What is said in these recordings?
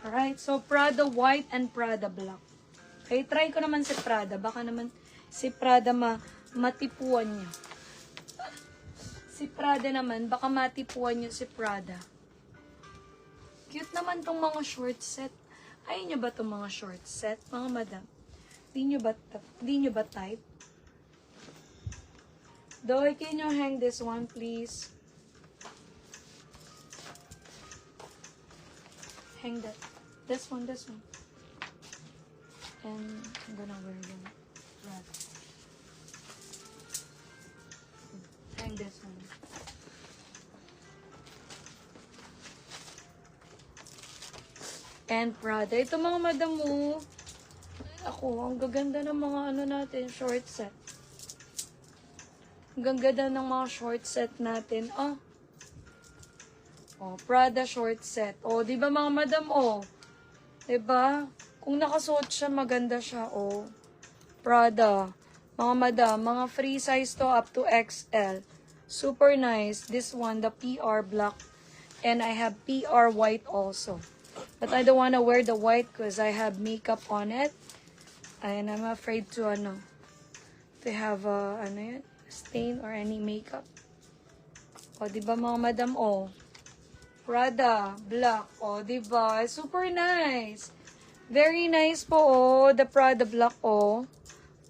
Alright, so Prada white and Prada black. Okay, try ko naman si Prada. Baka naman si Prada matipuan niyo. Si Prada naman, baka matipuan niyo si Prada. Cute naman tong mga short set. Ayaw niyo ba tong mga short set, mga madam? Di niyo ba type? Doy, can you hang this one, please? Hang that. This one. And I'm gonna wear them. Right. Hang this one. And Prada. Ito mga madam mo. Ako, ang gaganda ng mga ano natin, short set. Ang ganda ng mga short set natin. Oh, Prada short set. Oh, di ba mga madam, oh. Di ba? Kung nakasuot siya, maganda siya, oh. Prada. Mga madam, mga free size to up to XL. Super nice. This one, the PR black. And I have PR white also. But I don't wanna wear the white because I have makeup on it. And I'm afraid to, to have, stain or any makeup. O, diba mga madam, Prada, black, diba? Super nice. Very nice po, the Prada black,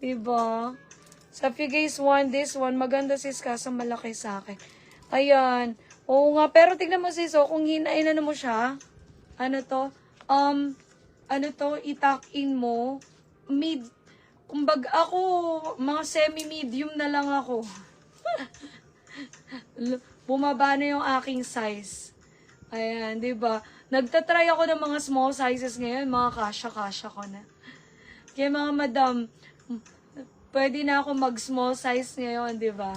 Diba? So, if you guys want this one, maganda sis, kasang malaki sa akin. Ayan. Oo nga, pero tignan mo sis, kung hinain mo siya, itak in mo, mid, kumbaga ako, mga semi-medium na lang ako. Bumaba na yung aking size. Ayan, diba? Nagtatry ako ng mga small sizes ngayon, mga kasya-kasya ko na. Kaya mga madam, pwede na ako mag-small size ngayon, diba?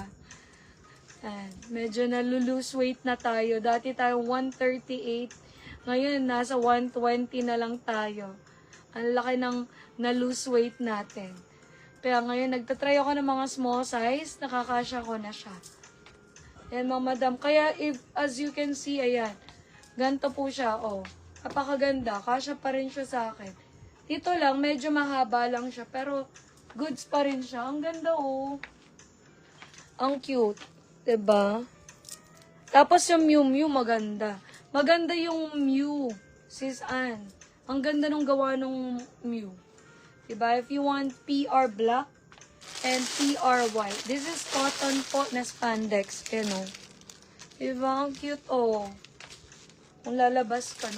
Ayan, medyo nalulose weight na tayo. Dati tayo 138, ngayon nasa 120 na lang tayo. Ang laki ng na-lose weight natin. Kaya ngayon, nagtatry ako ng mga small size, nakakasya ko na siya. Ayan mga madam. Kaya, as you can see, ayan, ganito po siya, Napakaganda. Kasya pa rin siya sa akin. Dito lang, medyo mahaba lang siya, pero goods pa rin siya. Ang ganda, Ang cute. Diba? Tapos yung Miu Miu, maganda. Maganda yung Miu, sis Ann. Ang ganda nung gawa nung Miu. Diba? If you want PR black and PR white. This is cotton po na spandex. Diba? Ang cute, Kung lalabas ka,